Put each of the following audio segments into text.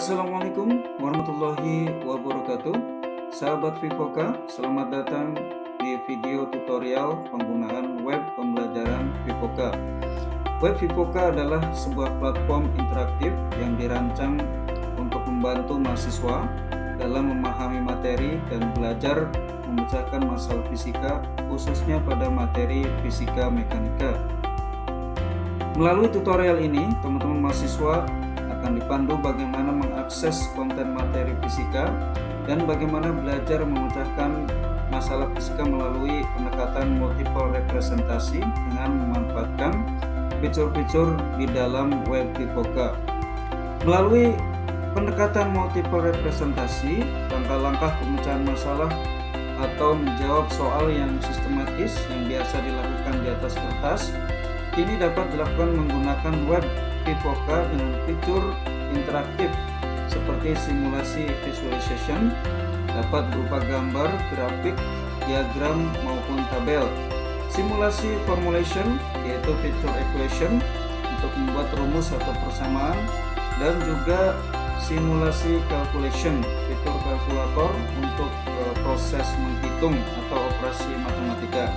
Assalamualaikum warahmatullahi wabarakatuh. Sahabat Vivoka, selamat datang di video tutorial penggunaan web pembelajaran Vivoka. Web Vivoka adalah sebuah platform interaktif yang dirancang untuk membantu mahasiswa dalam memahami materi dan belajar memecahkan masalah fisika, khususnya pada materi fisika mekanika. Melalui tutorial ini, teman-teman mahasiswa akan dipandu bagaimana mengakses konten materi fisika dan bagaimana belajar memecahkan masalah fisika melalui pendekatan multiple representasi dengan memanfaatkan fitur-fitur di dalam web Vivoka. Melalui pendekatan multiple representasi, langkah-langkah pemecahan masalah atau menjawab soal yang sistematis yang biasa dilakukan di atas kertas kini dapat dilakukan menggunakan web Vivoka dengan fitur interaktif seperti simulasi visualization, dapat berupa gambar, grafik, diagram maupun tabel. Simulasi formulation yaitu fitur equation untuk membuat rumus atau persamaan, dan juga simulasi calculation, fitur kalkulator untuk proses menghitung atau operasi matematika.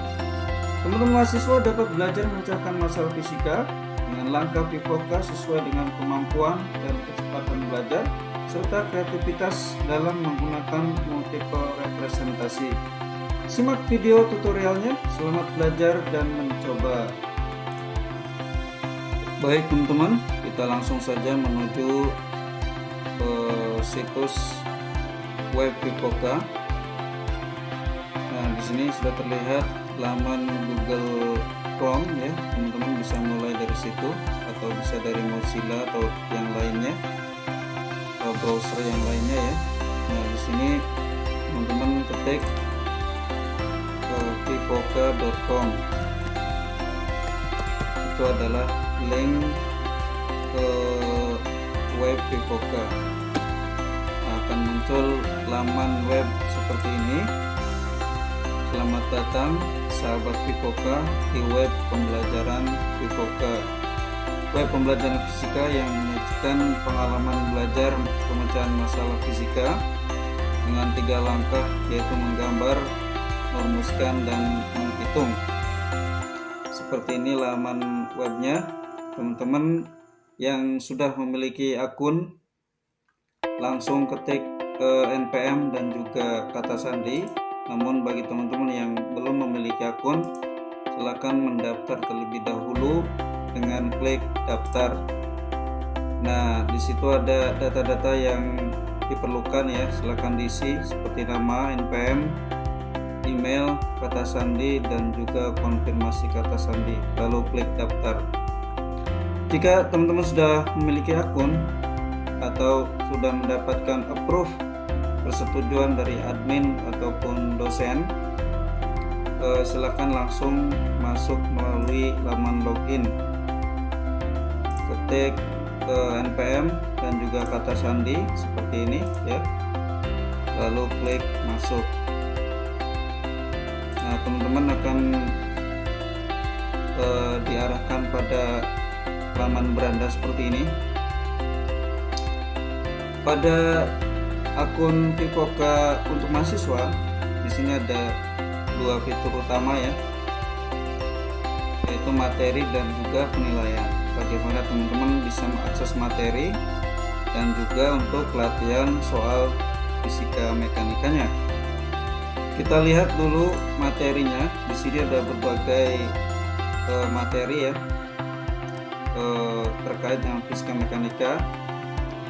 Teman-teman mahasiswa dapat belajar memecahkan masalah fisika dengan langkah Vivoka sesuai dengan kemampuan dan kecepatan belajar serta kreativitas dalam menggunakan multiple representasi. Simak video tutorialnya, selamat belajar dan mencoba. Baik teman-teman, kita langsung saja menuju situs web Vivoka. Nah, di sini sudah terlihat laman Google Chrome ya, teman-teman bisa mulai dari situ atau bisa dari Mozilla atau yang lainnya, browser yang lainnya ya. Nah, di sini teman-teman ketik vivoka.com. Itu adalah link ke web Vivoka. Nah, akan muncul laman web seperti ini. Selamat datang sahabat Vivoka di web pembelajaran Vivoka. Web pembelajaran fisika yang menyajikan pengalaman belajar pemecahan masalah fisika dengan 3 langkah, yaitu menggambar, merumuskan, dan menghitung. Seperti ini laman webnya. Teman-teman yang sudah memiliki akun langsung ketik npm dan juga kata sandi. Namun bagi teman-teman yang belum memiliki akun, silakan mendaftar terlebih dahulu dengan klik daftar. Nah, di situ ada data-data yang diperlukan ya, silakan diisi seperti nama, npm, email, kata sandi, dan juga konfirmasi kata sandi. Lalu klik daftar. Jika teman-teman sudah memiliki akun atau sudah mendapatkan approve persetujuan dari admin ataupun dosen, silakan langsung masuk melalui laman login. Ketik npm dan juga kata sandi seperti ini ya, lalu klik masuk. Nah, teman-teman akan diarahkan pada laman beranda seperti ini. Pada akun Vivoka untuk mahasiswa, di sini ada 2 fitur utama ya, yaitu materi dan juga penilaian. Bagaimana teman-teman bisa mengakses materi dan juga untuk pelatihan soal fisika mekanikanya. Kita lihat dulu materinya. Di sini ada berbagai materi ya, terkait dengan fisika mekanika,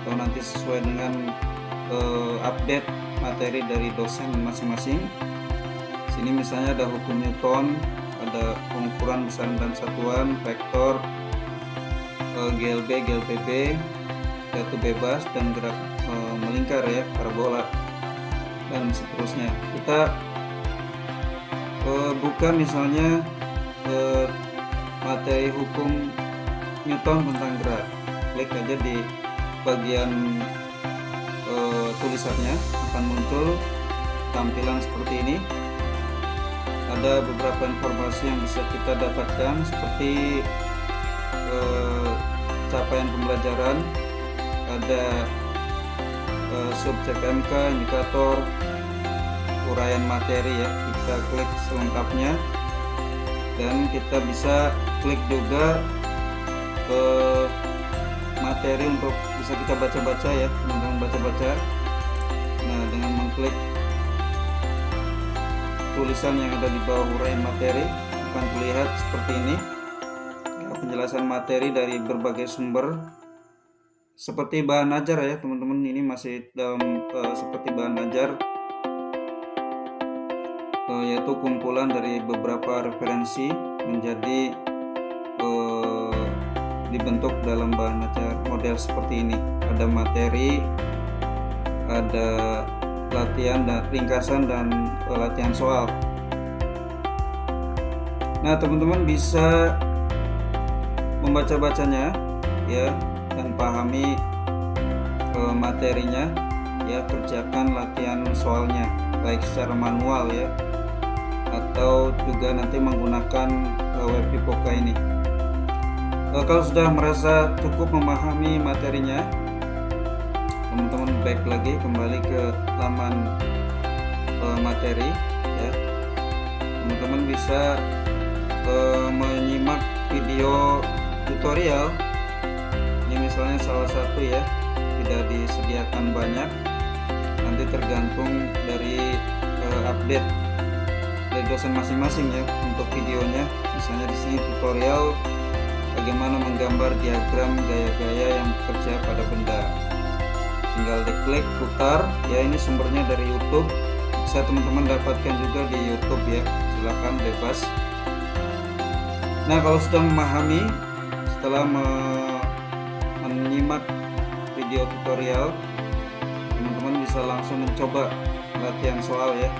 atau nanti sesuai dengan update materi dari dosen masing-masing. Sini misalnya ada hukum Newton, ada pengukuran besaran dan satuan, vektor, GLB, GLPB, jatuh bebas, dan gerak melingkar ya, parabola, dan seterusnya. Kita buka misalnya materi hukum Newton tentang gerak. Klik aja di bagian tulisannya, akan muncul tampilan seperti ini. Ada beberapa informasi yang bisa kita dapatkan seperti capaian pembelajaran, ada sub CPMK, indikator, uraian materi ya. Kita klik selengkapnya dan kita bisa klik juga ke materi untuk bisa kita baca-baca ya, teman-teman baca-baca. Nah, dengan mengklik tulisan yang ada di bawah uraian materi akan terlihat seperti ini ya, penjelasan materi dari berbagai sumber seperti bahan ajar ya teman-teman. Ini masih dalam seperti bahan ajar, yaitu kumpulan dari beberapa referensi menjadi dibentuk dalam bahan ajar model seperti ini. Ada materi, ada latihan dan ringkasan dan latihan soal. Nah, teman-teman bisa membaca-bacanya ya dan pahami materinya ya, kerjakan latihan soalnya baik secara manual ya atau juga nanti menggunakan web Vivoka ini. Kalau sudah merasa cukup memahami materinya, teman-teman back lagi kembali ke laman materi ya. Teman-teman bisa menyimak video tutorial. Ini misalnya salah satu ya, tidak disediakan banyak, nanti tergantung dari update dari dosen masing-masing ya untuk videonya. Misalnya di sini tutorial bagaimana menggambar diagram gaya-gaya yang bekerja pada benda. Tinggal diklik putar ya, ini sumbernya dari YouTube, bisa teman-teman dapatkan juga di YouTube ya, silakan bebas. Nah, kalau sudah memahami setelah menyimak video tutorial, teman-teman bisa langsung mencoba latihan soal ya.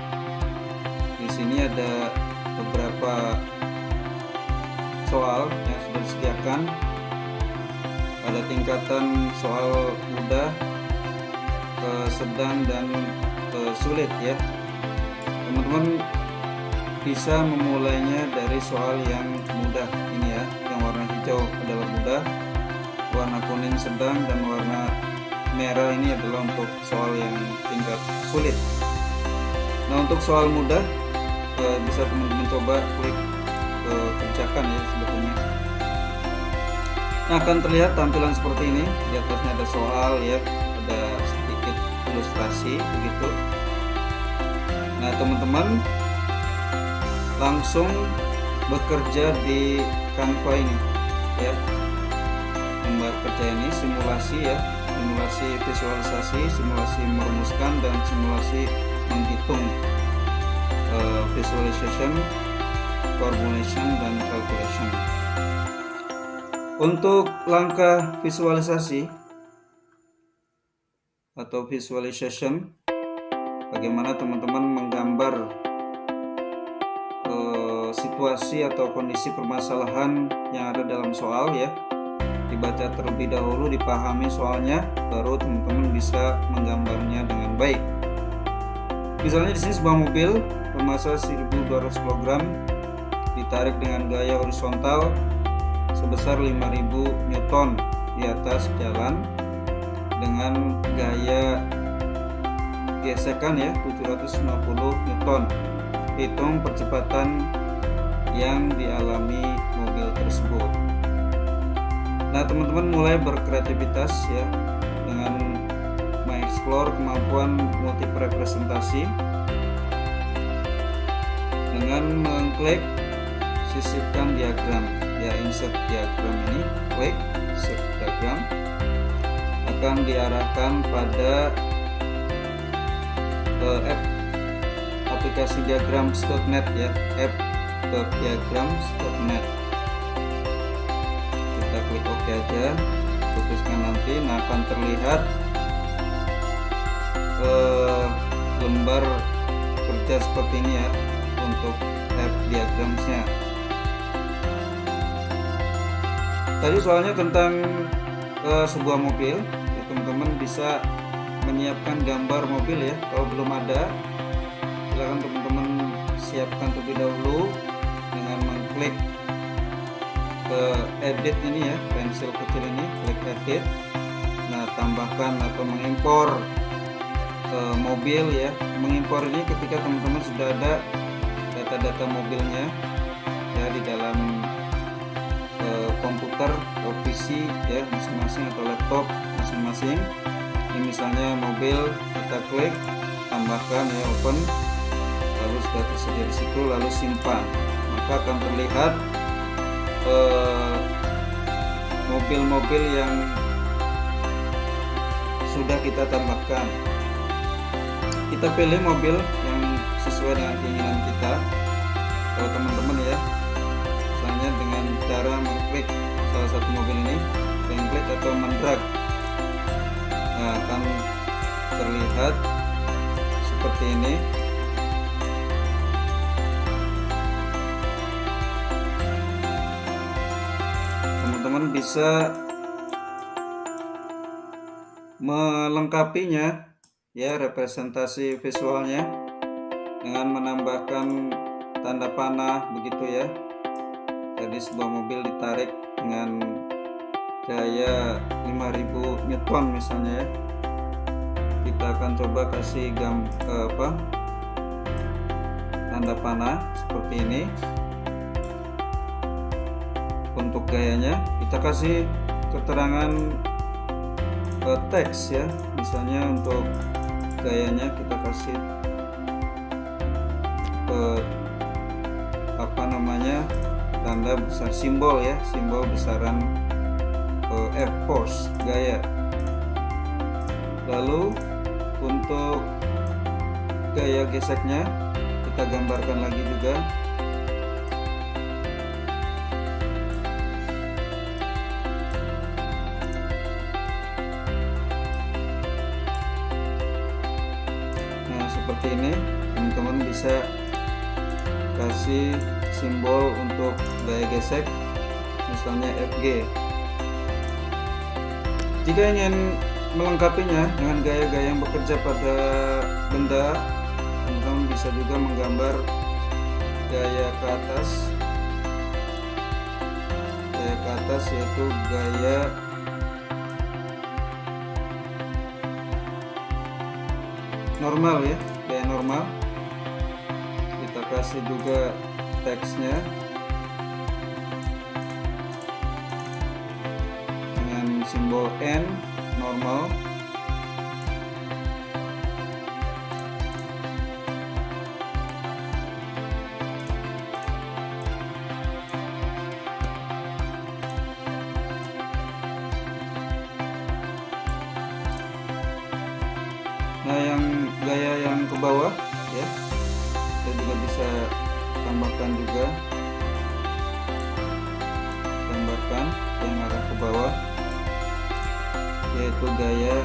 Di sini ada beberapa soal yang sudah disediakan, ada tingkatan soal mudah, sedang dan sulit ya. Teman-teman bisa memulainya dari soal yang mudah ini ya, yang warna hijau adalah mudah, warna kuning sedang, dan warna merah ini adalah untuk soal yang tingkat sulit. Nah, untuk soal mudah bisa teman-teman coba klik kerjakan ya sebetulnya. Nah, akan terlihat tampilan seperti ini. Di atasnya ada soal ya, ada sedikit ilustrasi begitu. Nah, teman-teman langsung bekerja di Canva ini ya. Bekerja ini simulasi ya, simulasi visualisasi, simulasi merumuskan, dan simulasi menghitung, visualization, formulation, dan calculation. Untuk langkah visualisasi atau visualization, bagaimana teman-teman menggambar situasi atau kondisi permasalahan yang ada dalam soal ya. Dibaca terlebih dahulu, dipahami soalnya, baru teman-teman bisa menggambarnya dengan baik. Misalnya di sini sebuah mobil bermassa 1.200 kg ditarik dengan gaya horizontal sebesar 5.000 Newton di atas jalan dengan gaya gesekan ya 750 Newton. Hitung percepatan yang dialami mobil tersebut. Nah, teman-teman mulai berkreativitas ya dengan mengeksplor kemampuan multirepresentasi dengan mengklik sisipkan diagram ya, insert diagram ini, klik insert diagram, akan diarahkan pada app aplikasi diagrams.net ya, app.diagrams.net. Kita klik OK aja, putuskan nanti. Nah, akan terlihat lembar kerja seperti ini ya untuk app diagramsnya. Tadi soalnya tentang sebuah mobil, ya, teman-teman bisa menyiapkan gambar mobil ya. Kalau belum ada, silakan teman-teman siapkan terlebih dahulu dengan mengklik ke edit ini ya, pensil kecil ini, klik edit. Nah, tambahkan atau mengimpor mobil ya. Mengimpor ini ketika teman-teman sudah ada data-data mobilnya ya di dalam komputer atau PC ya masing-masing atau laptop masing-masing. Ini misalnya mobil, kita klik, tambahkan ya, open, lalu sudah tersedia di situ, lalu simpan, maka akan terlihat mobil-mobil yang sudah kita tambahkan. Kita pilih mobil yang sesuai dengan keinginan kita. Kalau teman-teman ya, misalnya dengan cara mengklik salah satu mobil ini, mengklik atau mendrag, nah, akan terlihat seperti ini. Teman-teman bisa melengkapinya ya, representasi visualnya dengan menambahkan tanda panah begitu ya. Tadi sebuah mobil ditarik dengan gaya 5000 Newton misalnya ya. Kita akan coba kasih tanda panah seperti ini. Untuk gayanya kita kasih keterangan teks ya, misalnya untuk gayanya kita kasih tanda besar simbol ya, simbol besaran F-force gaya. Lalu untuk gaya geseknya kita gambarkan lagi juga. Seperti ini, teman-teman bisa kasih simbol untuk gaya gesek, misalnya FG. Jika ingin melengkapinya dengan gaya-gaya yang bekerja pada benda, teman-teman bisa juga menggambar gaya ke atas, yaitu gaya normal ya, gaya normal. Kita kasih juga teksnya dengan simbol N, normal. Nah, yang gaya yang ke bawah ya, kita juga bisa tambahkan juga, gambarkan yang arah ke bawah, yaitu gaya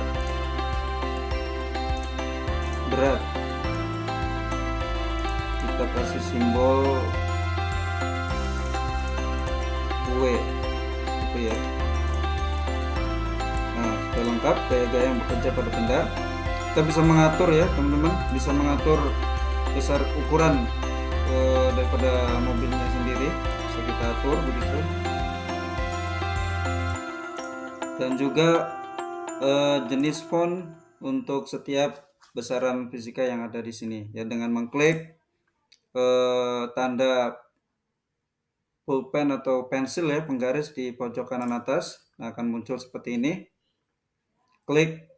berat. Kita kasih simbol W gitu ya. Nah, sudah lengkap gaya-gaya yang bekerja pada benda. Kita bisa mengatur ya teman-teman, bisa mengatur besar ukuran daripada mobilnya sendiri, bisa kita atur begitu. Dan juga jenis font untuk setiap besaran fisika yang ada di sini ya, dengan mengklik tanda pulpen atau pensil ya, penggaris di pojok kanan atas, nah, akan muncul seperti ini. Klik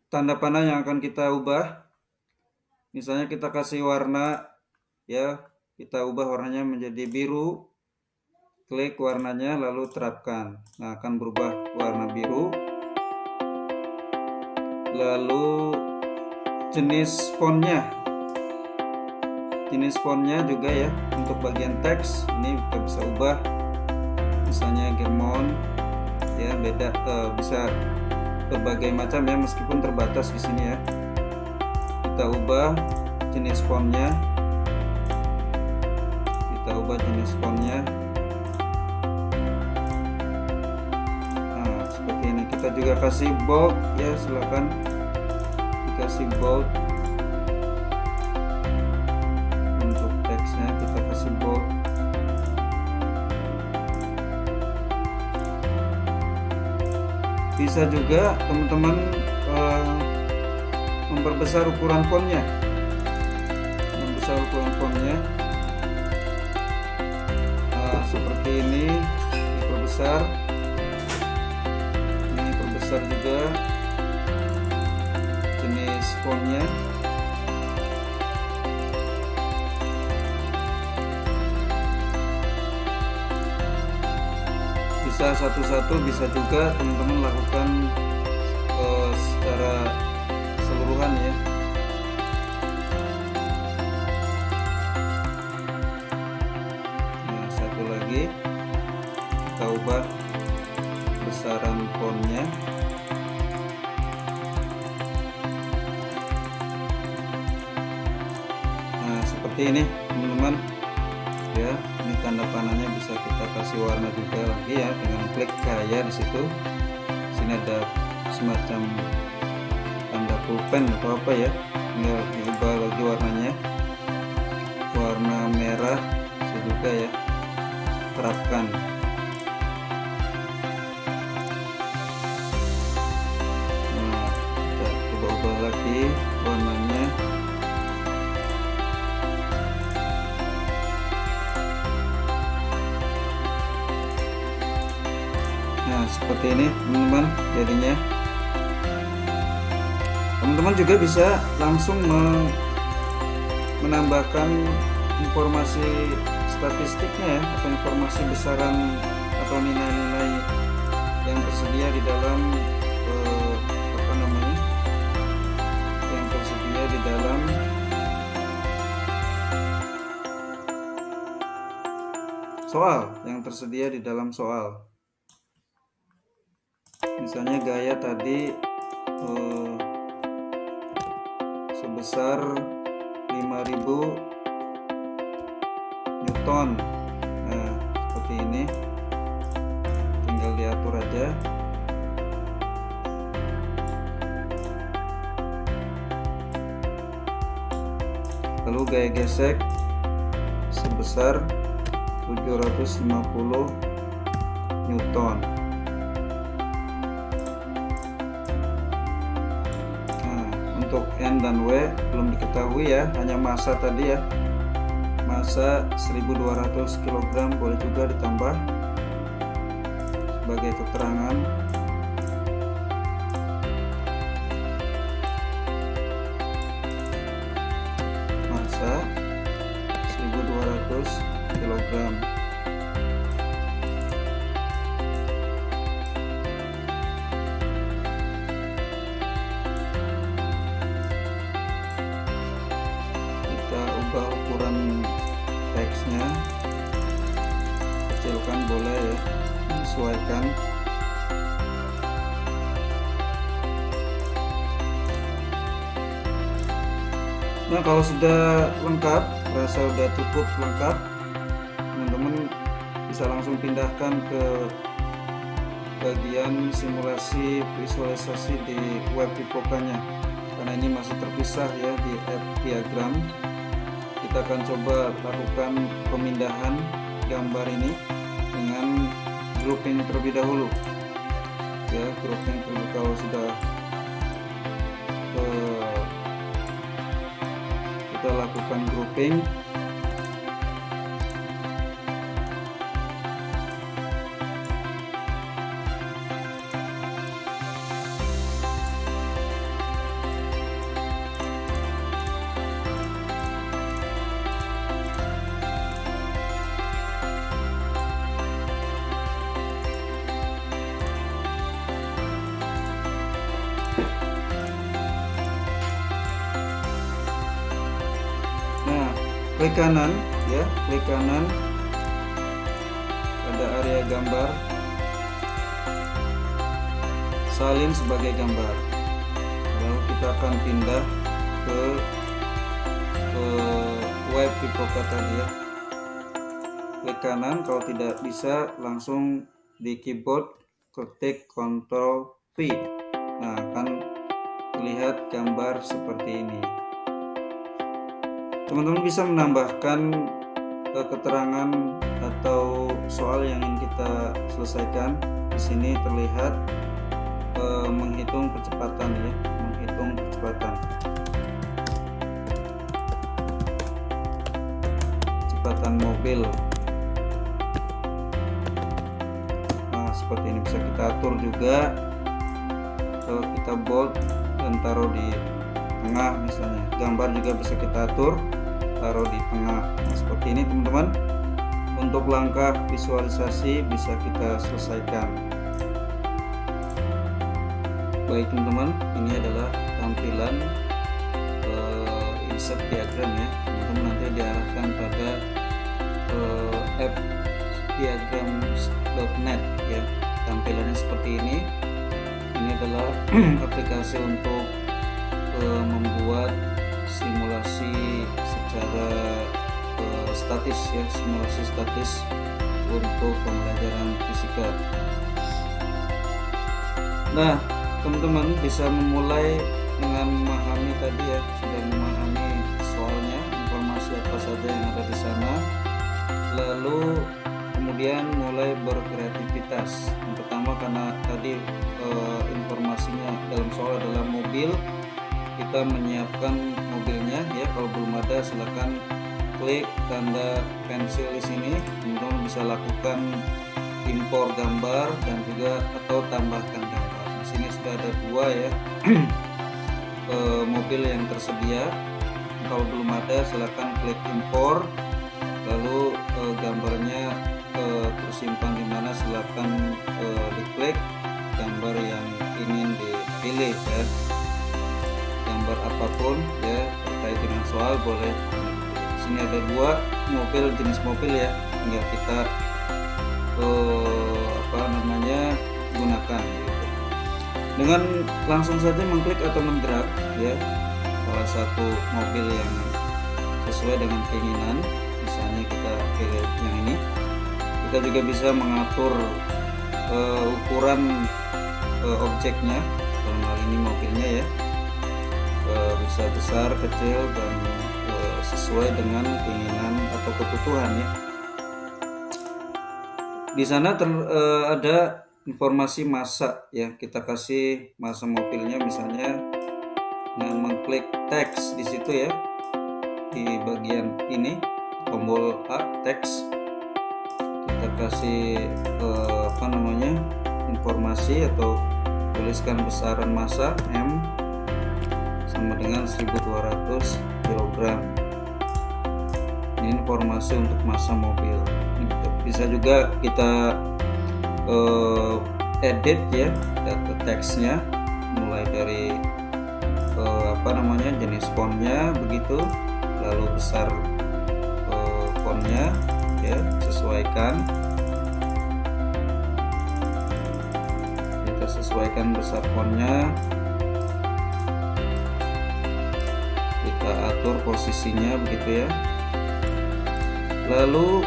tanda panah yang akan kita ubah. Misalnya kita kasih warna ya, kita ubah warnanya menjadi biru. Klik warnanya lalu terapkan. Nah, akan berubah warna biru. Lalu jenis fontnya juga ya, untuk bagian teks ini kita bisa ubah, misalnya German ya, beda, bisa berbagai macam ya, meskipun terbatas di sini ya. Kita ubah jenis fontnya, nah, seperti ini. Kita juga kasih bold ya, silakan dikasih bold. Untuk teksnya kita kasih bold. Bisa juga teman-teman membesar ukuran fontnya. Seperti ini diperbesar. Ini diperbesar juga jenis fontnya. Bisa satu-satu, bisa juga teman-teman lakukan secara keseluruhan ya. Nah, satu lagi kita ubah besaran fontnya. Nah, seperti ini teman-teman ya. Ini tanda panahnya bisa kita kasih warna juga lagi ya dengan klik gaya di situ. Sini ada semacam tanda pulpen atau apa ya. Tinggal diubah lagi warnanya, warna merah bisa juga ya terapkan. Nah, kita coba ubah lagi warnanya. Nah, seperti ini teman-teman jadinya. Teman-teman juga bisa langsung menambahkan informasi statistiknya ya, atau informasi besaran atau nilai-nilai yang tersedia di dalam yang tersedia di dalam soal. Misalnya gaya tadi sebesar 5000 Newton. Nah, seperti ini tinggal diatur aja. Lalu gaya gesek sebesar 750 Newton. Untuk N dan W belum diketahui ya, hanya massa tadi ya. Massa 1200 kg, boleh juga ditambah sebagai keterangan. Massa 1200 kg. Ubah ukuran teksnya, kecilkan boleh ya, menyesuaikan. Nah, kalau sudah lengkap, rasa sudah cukup lengkap, teman-teman bisa langsung pindahkan ke bagian simulasi visualisasi di web Vivoka-nya, karena ini masih terpisah ya di app diagram. Kita akan coba lakukan pemindahan gambar ini dengan grouping terlebih dahulu ya. Grouping terlebih kalau sudah kita lakukan grouping. Klik kanan ya, klik kanan pada area gambar, salin sebagai gambar. Lalu kita akan pindah ke web Vivoka tadi ya. Klik kanan, kalau tidak bisa langsung di keyboard ketik Ctrl V. Nah, akan terlihat gambar seperti ini. Teman-teman bisa menambahkan keterangan atau soal yang ingin kita selesaikan. Di sini terlihat menghitung kecepatan ya, menghitung kecepatan mobil. Nah, seperti ini bisa kita atur juga. Kita bold dan taruh di tengah misalnya. Gambar juga bisa kita atur, taruh di tengah. Nah, seperti ini teman-teman. Untuk langkah visualisasi bisa kita selesaikan. Baik teman-teman, ini adalah tampilan insert diagram ya. Teman-teman nanti diarahkan pada app diagram.net ya. Tampilannya seperti ini. Ini adalah aplikasi untuk membuat simulasi secara statis ya, simulasi statis untuk pembelajaran fisika. Nah, teman-teman bisa memulai dengan memahami tadi ya, sudah memahami soalnya, informasi apa saja yang ada di sana. Lalu kemudian mulai berkreativitas. Yang pertama karena tadi informasinya dalam soal adalah mobil, kita menyiapkan mobilnya ya. Kalau belum ada silakan klik tanda pensil di sini. Teman-teman bisa lakukan impor gambar dan juga atau tambahkan gambar. Di sini sudah ada dua ya mobil yang tersedia. Kalau belum ada silakan klik impor, lalu gambarnya tersimpan di mana silakan diklik gambar yang ingin dipilih ya, gambar apapun ya terkait dengan soal boleh. Di sini ada dua mobil, jenis mobil ya, tinggal kita gunakan gitu. Dengan langsung saja mengklik atau mendrag ya salah satu mobil yang sesuai dengan keinginan, misalnya kita pilih yang ini. Kita juga bisa mengatur ukuran objeknya, dalam hal ini mobilnya ya, bisa besar, kecil, dan sesuai dengan keinginan atau kebutuhan ya. Di sana ada informasi massa ya, kita kasih massa mobilnya misalnya dengan mengklik teks di situ ya, di bagian ini tombol A teks. Kita kasih informasi atau tuliskan besaran massa M sama dengan 1200 kg. Ini informasi untuk massa mobil. Bisa juga kita edit ya data teksnya, mulai dari jenis fontnya begitu, lalu besar fontnya ya, sesuaikan. Kita sesuaikan besar fontnya, kita atur posisinya begitu ya. Lalu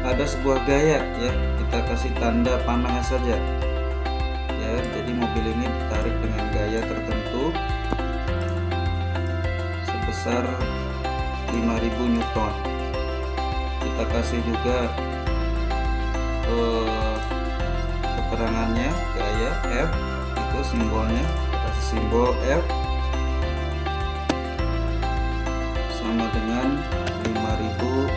ada sebuah gaya ya, kita kasih tanda panahnya saja ya. Jadi mobil ini ditarik dengan gaya tertentu sebesar 5000 Newton. Kita kasih juga keterangannya, gaya F itu simbolnya, kita kasih simbol F sama dengan 5000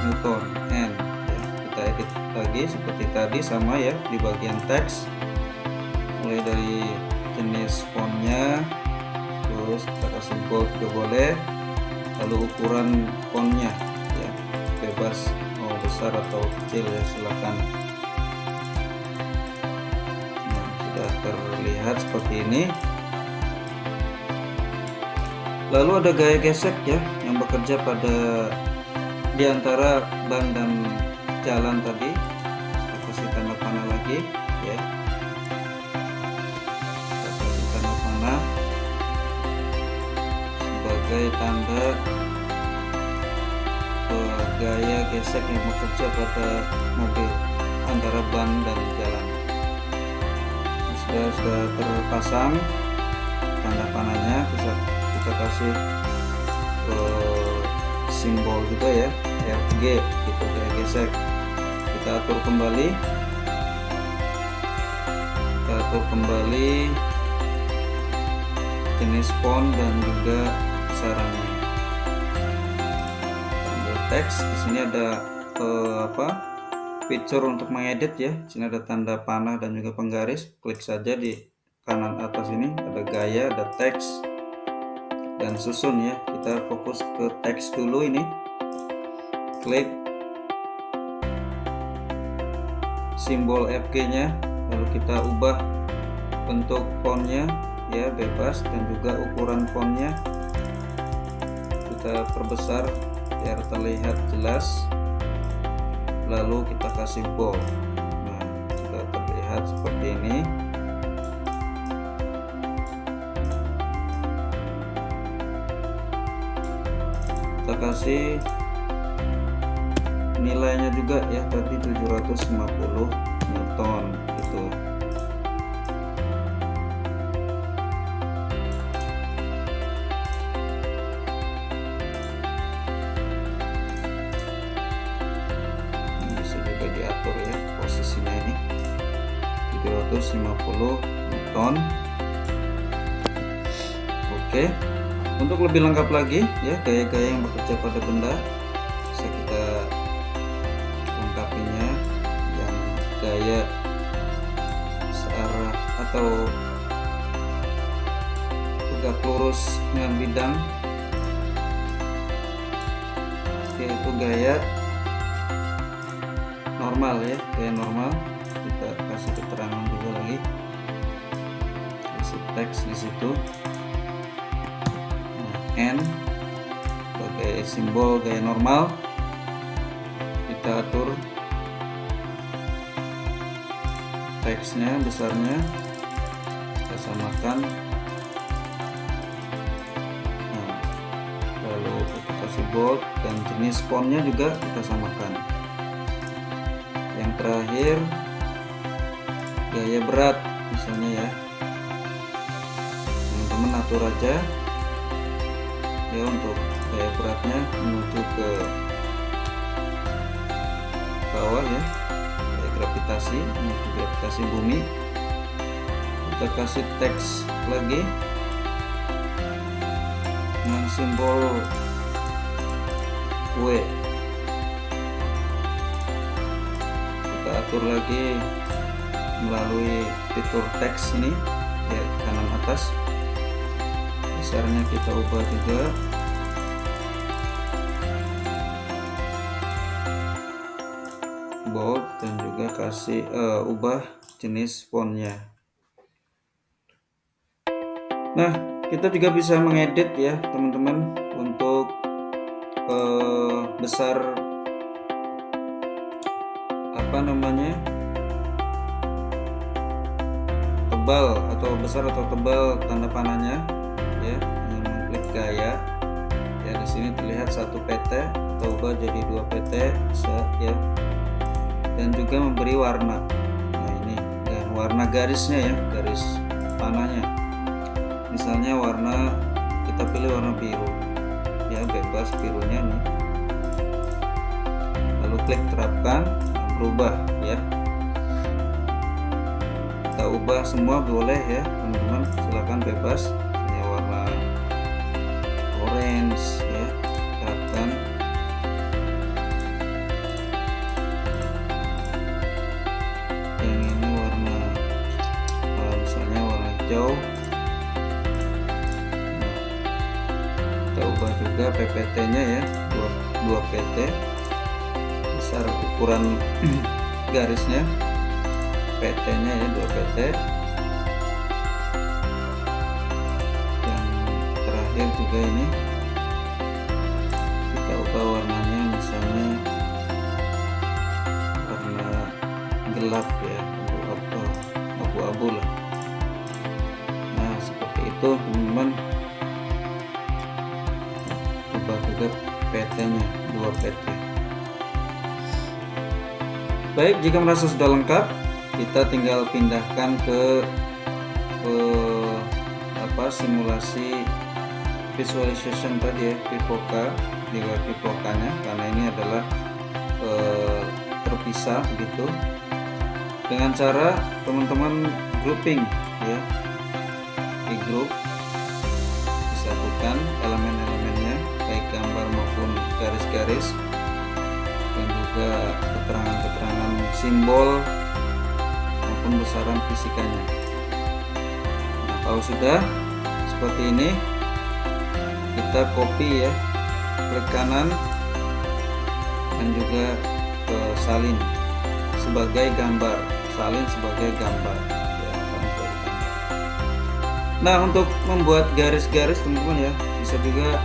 Newton N ya. Kita edit lagi seperti tadi sama ya, di bagian teks mulai dari jenis fontnya, terus kita kasih bold juga boleh, lalu ukuran fontnya ya, bebas mau besar atau kecil ya, silakan. Nah, sudah terlihat seperti ini. Lalu ada gaya gesek ya, yang bekerja pada di antara ban dan jalan tadi. Kita kasih tanda panah lagi ya, kita kasih tanda panah sebagai tanda gaya gesek yang bekerja pada mobil antara ban dan jalan. Sudah terpasang tanda panahnya, bisa kita kasih simbol juga ya, FG gitu, gaya gesek. Kita atur kembali kita atur kembali jenis font dan juga besarannya. Ambil teks, di sini ada fitur untuk mengedit ya. Di sini ada tanda panah dan juga penggaris. Klik saja di kanan atas ini, ada gaya, ada teks dan susun ya. Kita fokus ke teks dulu ini. Klik simbol FG-nya, lalu kita ubah bentuk fontnya ya, bebas, dan juga ukuran fontnya kita perbesar biar terlihat jelas, lalu kita kasih bold. Nah, sudah terlihat seperti ini. Kita kasih nilainya juga ya, tadi 750 Newton gitu. Bisa juga diatur ya posisinya ini, 750 Newton. Oke, untuk lebih lengkap lagi ya gaya-gaya yang bekerja pada benda, bisa kita lengkapinya yang gaya searah atau tegak lurus dengan bidang, yaitu gaya normal ya, gaya normal. Kita kasih keterangan juga lagi, kasih teks di situ. N sebagai simbol gaya normal, kita atur teksnya besarnya, kita samakan. Nah, lalu kita kasih bold dan jenis fontnya juga kita samakan. Yang terakhir gaya berat misalnya ya, teman-teman atur aja ya untuk gaya beratnya menuju ke bawah ya, kayak gravitasi, menuju gravitasi bumi. Kita kasih teks lagi dengan simbol W. Kita atur lagi melalui fitur teks ini ya, kanan atas. Besarnya kita ubah juga, bold, dan juga kasih ubah jenis fontnya. Nah, kita juga bisa mengedit ya teman-teman untuk besar tebal atau besar atau tebal tanda panahnya ya, dengan mengklik gaya ya. Di sini terlihat 1 PT, kita ubah jadi 2 PT bisa ya, dan juga memberi warna. Nah ini, dan warna garisnya ya, garis panahnya, misalnya warna, kita pilih warna biru ya, bebas birunya nih, lalu klik terapkan, berubah ya. Kita ubah semua boleh ya teman-teman, silakan bebas. Ini warna orange ya, terapkan. Yang ini warna misalnya warna hijau. Nah, kita ubah juga PPT nya ya, 2 PT, besar ukuran garisnya, PT nya ya 2 PT. Yang terakhir juga ini kita ubah warnanya, misalnya warna gelap ya, abu-abu lah. Nah seperti itu teman-teman, ubah juga PT nya 2 PT. Baik, jika merasa sudah lengkap, kita tinggal pindahkan ke simulasi visualization tadi ya, Vivoca, di web Vivoca-nya, karena ini adalah terpisah begitu. Dengan cara teman-teman grouping ya, di grup, disatukan elemen-elemennya baik gambar maupun garis-garis, dan juga keterangan-keterangan simbol maupun besaran fisikanya. Nah, kalau sudah seperti ini, kita copy ya, klik kanan dan juga salin sebagai gambar, ya, Nah, untuk membuat garis-garis teman-teman ya, bisa juga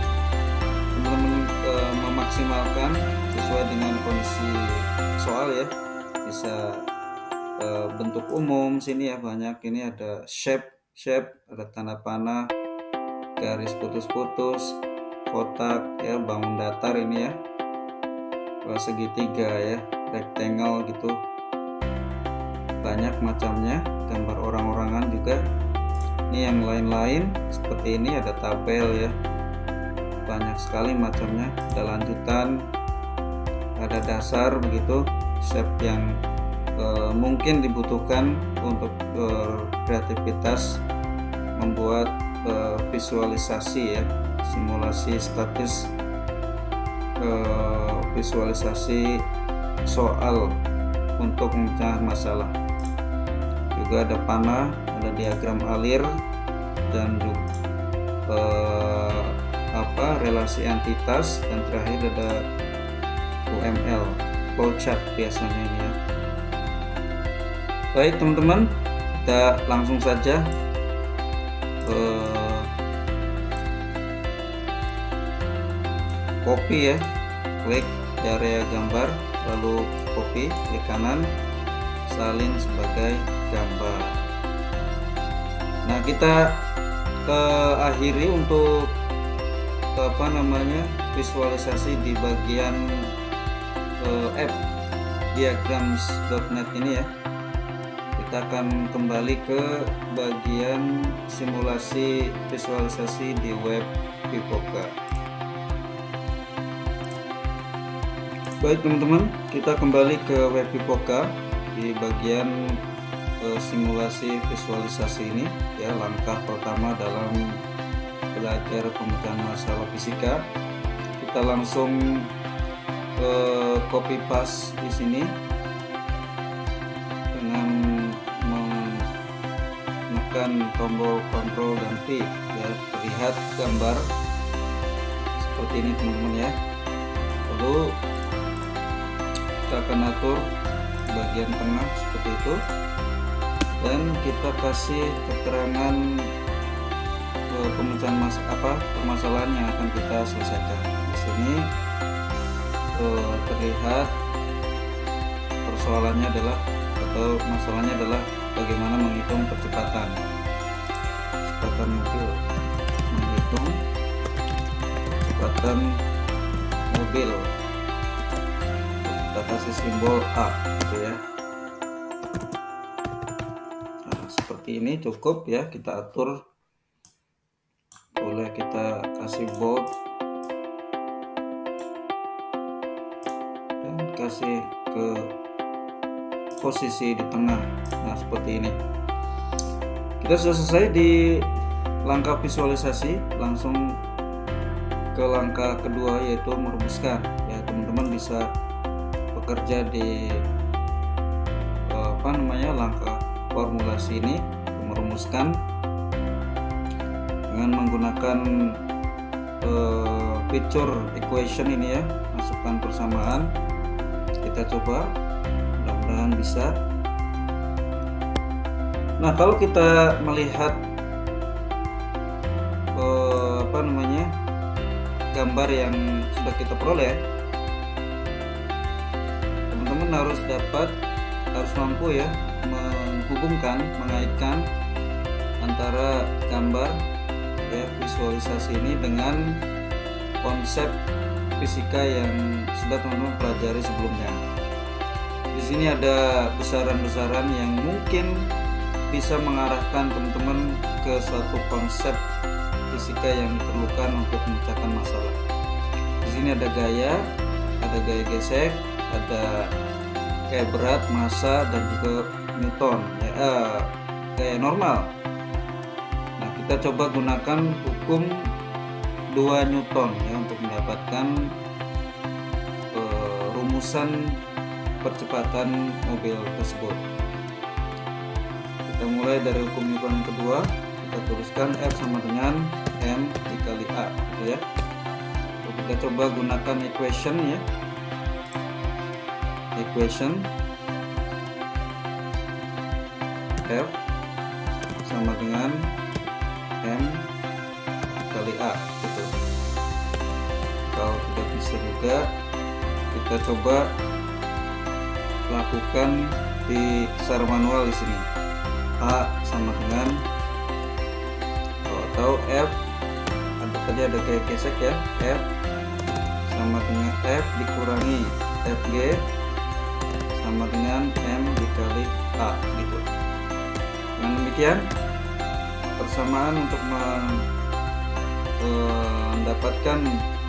teman-teman memaksimalkan sesuai dengan kondisi soal ya. Bisa bentuk umum sini ya, banyak ini ada shape, ada tanda panah, garis putus-putus, kotak ya, bangun datar ini ya, segitiga ya, rectangle gitu, banyak macamnya. Gambar orang-orangan juga, ini yang lain-lain seperti ini, ada tabel ya, banyak sekali macamnya, ada lanjutan, ada dasar begitu, shape yang mungkin dibutuhkan untuk kreativitas membuat visualisasi ya, simulasi statis, visualisasi soal untuk memecah masalah. Juga ada panah, ada diagram alir, dan juga relasi entitas, dan terakhir ada UML, flowchart biasanya ini ya. Baik teman-teman, kita langsung saja copy ya, klik di area gambar, lalu copy, klik kanan, salin sebagai gambar. Nah, kita akhiri untuk visualisasi di bagian app diagrams.net ini ya. Kita akan kembali ke bagian simulasi visualisasi di web Vivoca. Baik teman-teman, kita kembali ke web Vivoca di bagian simulasi visualisasi ini ya. Langkah pertama dalam belajar pemecahan masalah fisika, kita langsung copy paste di sini dengan menekan tombol Ctrl dan V ya. Terlihat gambar seperti ini teman-teman ya. Lalu kita akan atur bagian tengah seperti itu, dan kita kasih keterangan pemecahan permasalahan yang akan kita selesaikan. Di sini terlihat persoalannya adalah, atau masalahnya adalah bagaimana menghitung kecepatan mobil, menghitung kecepatan mobil. Kita kasih simbol A gitu ya. Nah, seperti ini cukup ya, kita atur. Boleh kita kasih bold dan kasih ke posisi di tengah. Nah, seperti ini. Kita sudah selesai di langkah visualisasi, langsung ke langkah kedua yaitu merumuskan ya. Teman-teman bisa bekerja di langkah formulasi ini, merumuskan dengan menggunakan feature equation ini ya, masukkan persamaan. Kita coba, mudah-mudahan bisa. Nah, kalau kita melihat gambar yang sudah kita peroleh, teman-teman harus mampu ya mengaitkan antara gambar ya, visualisasi ini dengan konsep fisika yang sudah teman-teman pelajari sebelumnya. Di sini ada besaran-besaran yang mungkin bisa mengarahkan teman-teman ke suatu konsep fisika yang diperlukan untuk memecahkan masalah. Di sini ada gaya gesek, ada kayak berat, massa, dan juga Newton ya, kayak normal. Nah, kita coba gunakan hukum 2 Newton ya untuk mendapatkan rumusan percepatan mobil tersebut. Kita mulai dari hukum Newton yang kedua. Kita tuliskan F sama dengan M dikali A gitu ya. Kita coba gunakan equation ya. Equation F sama dengan M kali A gitu. Kalau tidak bisa juga, kita coba lakukan di secara manual di sini. A sama dengan atau F, tadi ada kayak gesek ya, F sama dengan F dikurangi FG sama dengan M dikali A gitu. Dengan demikian, persamaan untuk mendapatkan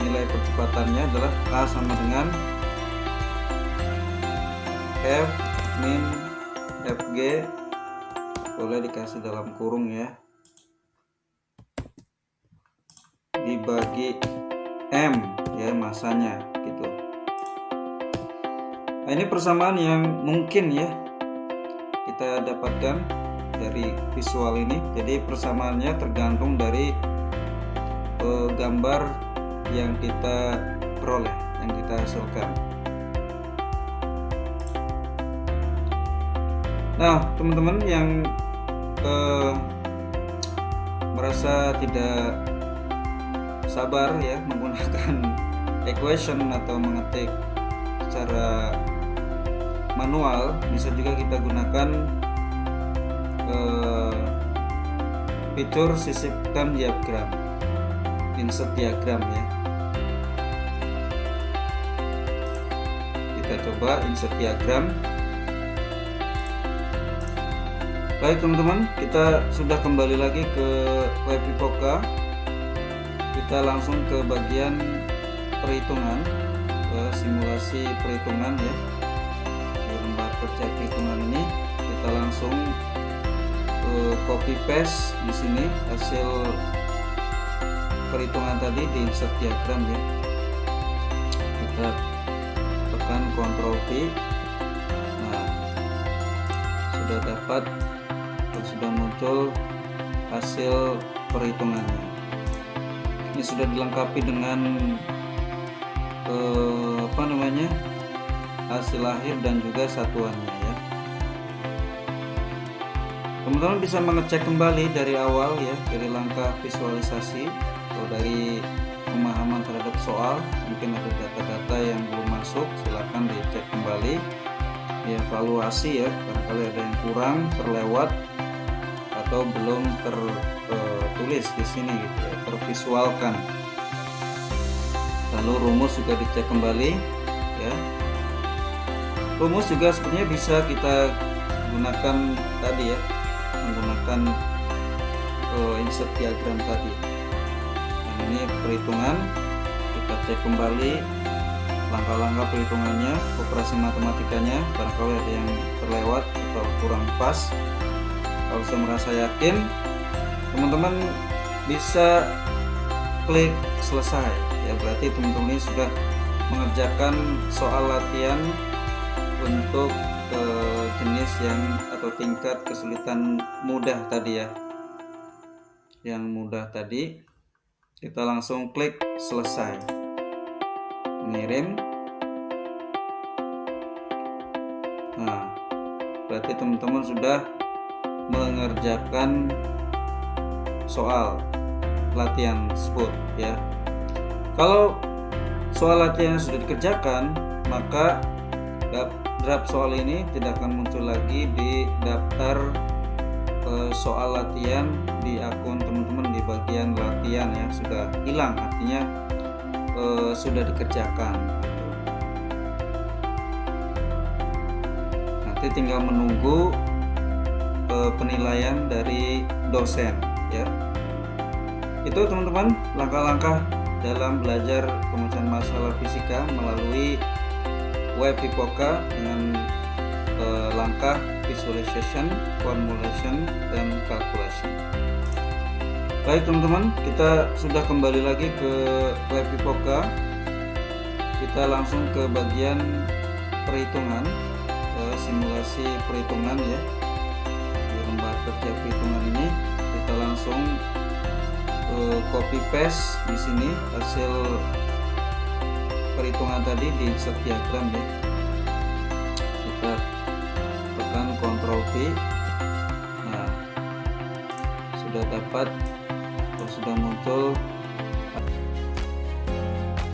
nilai percepatannya adalah A sama dengan F min FG, boleh dikasih dalam kurung ya, dibagi M ya, masanya gitu. Nah, ini persamaan yang mungkin ya kita dapatkan dari visual ini. Jadi persamaannya tergantung dari gambar yang kita peroleh, yang kita hasilkan. Nah, teman-teman yang merasa tidak sabar ya menggunakan equation atau mengetik secara manual, bisa juga kita gunakan fitur sisipkan diagram, insert diagram ya. Kita coba insert diagram. Baik teman-teman, kita sudah kembali lagi ke web Vivoca. Kita langsung ke bagian perhitungan, ke simulasi perhitungan ya. Di lembar kerja perhitungan ini kita langsung copy paste di sini hasil perhitungan tadi di insert diagram ya. Kita tekan Ctrl V. Nah, sudah dapat, sudah muncul hasil perhitungannya. Ini sudah dilengkapi dengan hasil akhir dan juga satuannya ya. Teman-teman bisa mengecek kembali dari awal ya, dari langkah visualisasi atau dari pemahaman terhadap soal. Mungkin ada data-data yang belum masuk, silakan dicek kembali, dievaluasi ya, barangkali ada yang kurang, terlewat atau belum tertulis di sini gitu ya, tervisualkan. Lalu rumus juga dicek kembali ya. Rumus juga sebenarnya bisa kita gunakan tadi ya, menggunakan insert diagram tadi. Dan ini perhitungan, kita cek kembali langkah-langkah perhitungannya, operasi matematikanya, barangkali ada yang terlewat atau kurang pas. Kalau saya merasa yakin, teman-teman bisa klik selesai ya, berarti teman-teman ini sudah mengerjakan soal latihan untuk jenis yang atau tingkat kesulitan mudah tadi ya. Yang mudah tadi kita langsung klik selesai, mengirim. Nah, berarti teman-teman sudah mengerjakan soal latihan tersebut ya. Kalau soal latihan sudah dikerjakan, maka draft soal ini tidak akan muncul lagi di daftar soal latihan di akun teman-teman di bagian latihan ya, sudah hilang, artinya sudah dikerjakan gitu. Nanti tinggal menunggu penilaian dari dosen ya. Itu teman-teman langkah-langkah dalam belajar pemecahan masalah fisika melalui web Vivoca dengan langkah visualization, formulation, dan calculation. Baik teman-teman, kita sudah kembali lagi ke web Vivoca. Kita langsung ke bagian perhitungan, simulasi perhitungan ya. Di lembar kerja perhitungan ini kita langsung copy paste di sini hasil perhitungan tadi di insert diagram ya. Kita tekan Ctrl V. Nah, sudah dapat atau sudah muncul